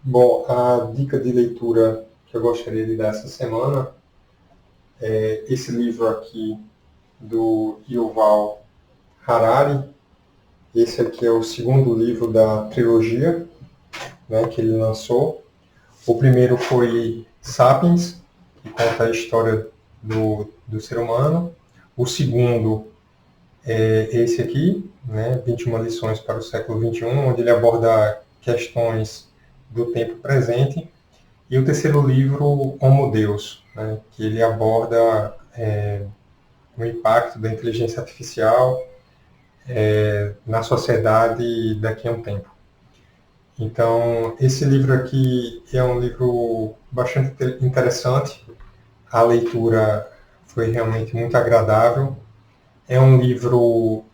Bom, a dica de leitura que eu gostaria de dar essa semana é esse livro aqui do Yuval Harari. Esse aqui é o segundo livro da trilogia, né, que ele lançou. O primeiro foi Sapiens, que conta a história do ser humano. O segundo é esse aqui, né, 21 lições para o século XXI, onde ele aborda questões do tempo presente. E o terceiro livro, Homo Deus, né, que ele aborda o impacto da inteligência artificial na sociedade daqui a um tempo. Então, esse livro aqui é um livro bastante interessante. A leitura foi realmente muito agradável. É um livro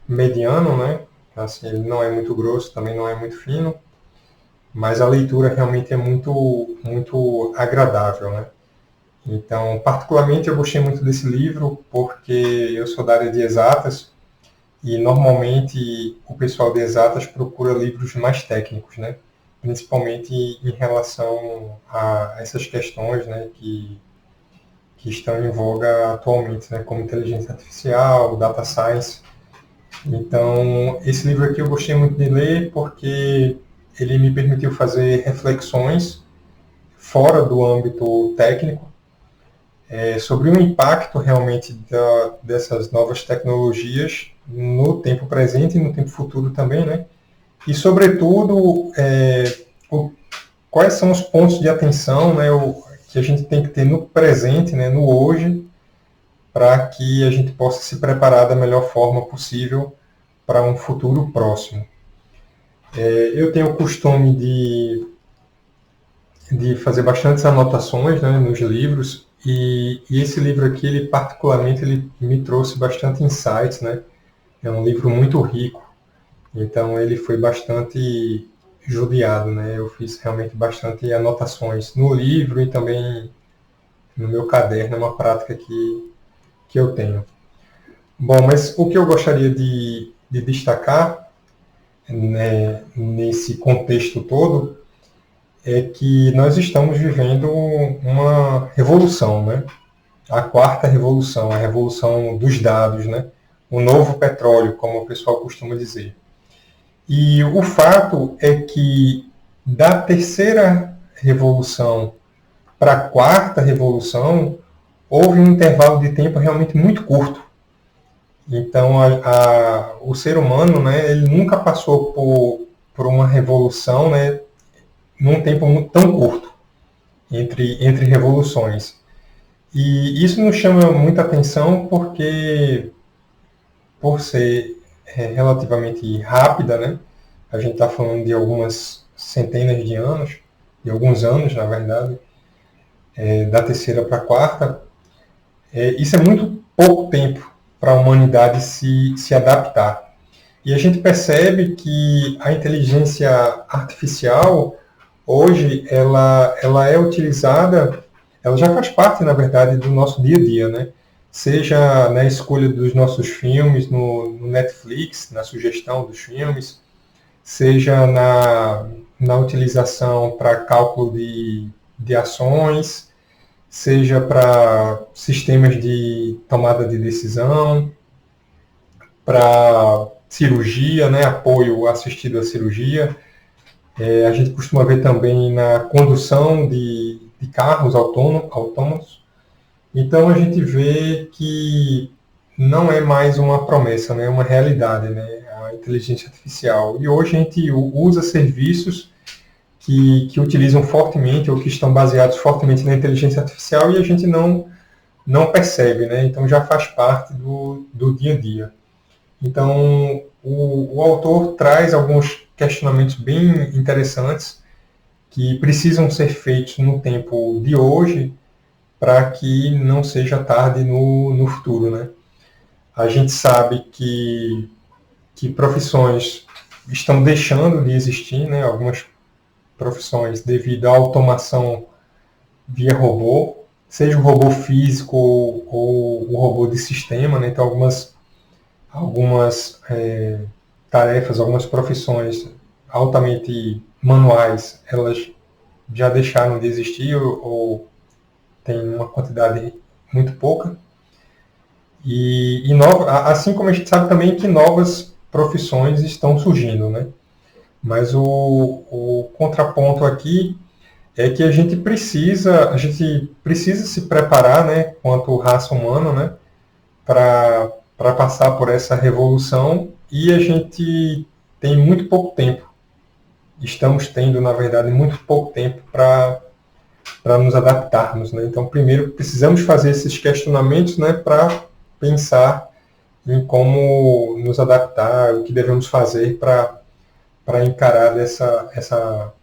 mediano, né? Assim, ele não é muito grosso, também não é muito fino, mas a leitura realmente é muito agradável, né? Então, particularmente, eu gostei muito desse livro porque eu sou da área de exatas e normalmente o pessoal de exatas procura livros mais técnicos, né? Principalmente em relação a essas questões, né, que estão em voga atualmente, né, como inteligência artificial, data science. Então, esse livro aqui eu gostei muito de ler porque ele me permitiu fazer reflexões fora do âmbito técnico sobre o impacto realmente dessas novas tecnologias no tempo presente e no tempo futuro também, né? E, sobretudo, quais são os pontos de atenção, né, que a gente tem que ter no presente, né, no hoje, para que a gente possa se preparar da melhor forma possível para um futuro próximo. Eu tenho o costume de fazer bastantes anotações, né, nos livros, e esse livro aqui, ele particularmente, ele me trouxe bastante insights, né? É um livro muito rico, então ele foi bastante judiado, né? Eu fiz realmente bastante anotações no livro e também no meu caderno, é uma prática que eu tenho. Bom, mas o que eu gostaria de destacar, né, nesse contexto todo é que nós estamos vivendo uma revolução, né? A quarta revolução, a revolução dos dados, né? O novo petróleo, como o pessoal costuma dizer. E o fato é que da terceira revolução para a quarta revolução houve um intervalo de tempo realmente muito curto. Então, o ser humano, né, ele nunca passou por uma revolução, né, num tempo tão curto entre revoluções. E isso nos chama muita atenção porque, por ser relativamente rápida, né, a gente está falando de algumas centenas de anos, de alguns anos, na verdade, da terceira para a quarta, isso é muito pouco tempo para a humanidade se adaptar. E a gente percebe que a inteligência artificial, hoje, ela é utilizada, ela já faz parte, na verdade, do nosso dia a dia, né? Seja na escolha dos nossos filmes no Netflix, na sugestão dos filmes, seja na utilização para cálculo de ações, seja para sistemas de tomada de decisão, para cirurgia, né, apoio assistido à cirurgia. A gente costuma ver também na condução de carros autônomos. Então a gente vê que não é mais uma promessa, né, é uma realidade, né, a inteligência artificial. E hoje a gente usa serviços que utilizam fortemente ou que estão baseados fortemente na inteligência artificial e a gente não percebe, né? Então já faz parte do dia a dia. Então o autor traz alguns questionamentos bem interessantes que precisam ser feitos no tempo de hoje para que não seja tarde no futuro, né? A gente sabe que profissões estão deixando de existir, né? Algumas profissões devido à automação via robô, seja o robô físico ou o robô de sistema, né? Então algumas tarefas, algumas profissões altamente manuais, elas já deixaram de existir ou tem uma quantidade muito pouca. Assim como a gente sabe também que novas profissões estão surgindo, né? Mas o contraponto aqui é que a gente precisa se preparar, né, quanto raça humana, né, para passar por essa revolução, e a gente tem muito pouco tempo. Estamos tendo, na verdade, muito pouco tempo para nos adaptarmos, né? Então, primeiro precisamos fazer esses questionamentos, né, para pensar em como nos adaptar, o que devemos fazer para encarar essa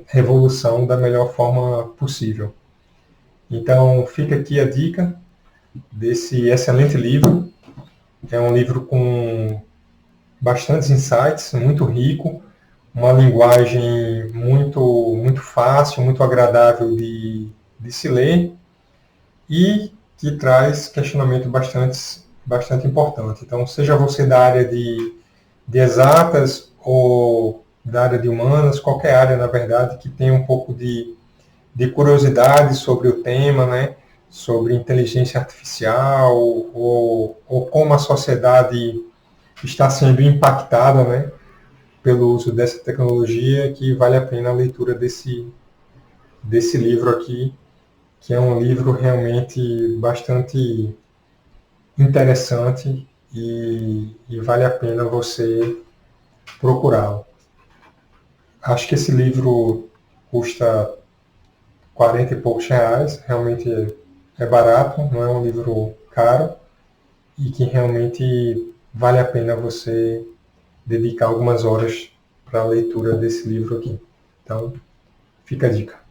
revolução da melhor forma possível. Então, fica aqui a dica desse excelente livro. É um livro com bastantes insights, muito rico, uma linguagem muito fácil, muito agradável de se ler e que traz questionamento bastante importante. Então, seja você da área de exatas ou da área de humanas, qualquer área, na verdade, que tenha um pouco de curiosidade sobre o tema, né? Sobre inteligência artificial ou como a sociedade está sendo impactada, né? Pelo uso dessa tecnologia, que vale a pena a leitura desse livro aqui, que é um livro realmente bastante interessante e vale a pena você procurá-lo. Acho que esse livro custa 40 e poucos reais, realmente é barato, não é um livro caro e que realmente vale a pena você dedicar algumas horas para a leitura desse livro aqui. Então, fica a dica.